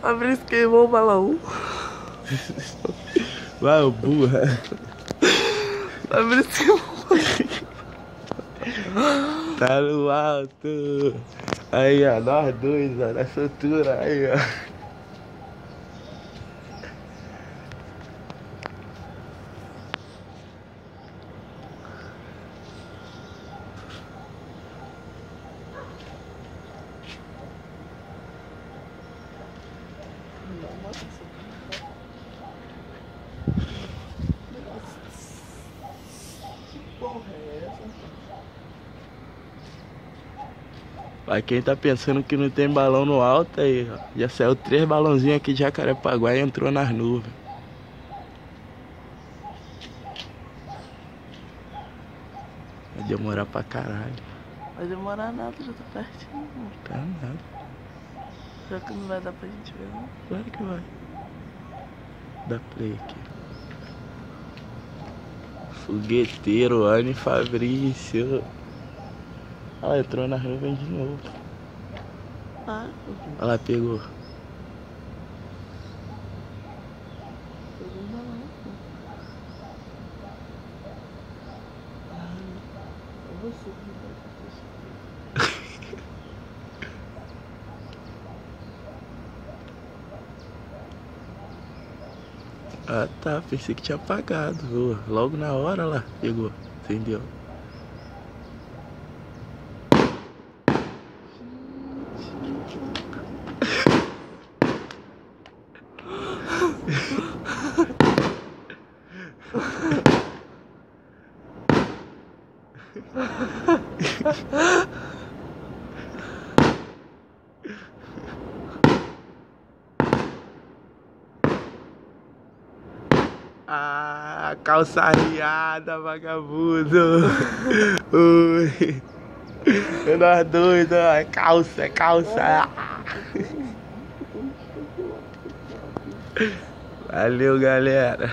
Fabrício queimou o balão. Vai, ô burra. Fabrício queimou o balão. Tá no alto. Aí, ó, nós dois, ó, nessa altura, aí, ó. Pra quem tá pensando que não tem balão no alto, aí, ó, já saiu 3 balãozinhos aqui de Jacarepaguá e entrou nas nuvens. Vai demorar pra caralho. Vai demorar nada, já tá pertinho. Tá nada. Já que não vai dar pra gente ver, não? Claro que vai. Dá play aqui. Fogueteiro, Anne Fabrício. Ela entrou nas nuvens de novo. Ah, Olha lá, pegou. pegou um balão. Eu vou subir. Ah tá, pensei que tinha apagado. Ó, logo na hora lá, pegou, entendeu? Ah, calça riada, vagabundo. Ui. Nós dois, ó, é calça, é calça. Valeu, galera.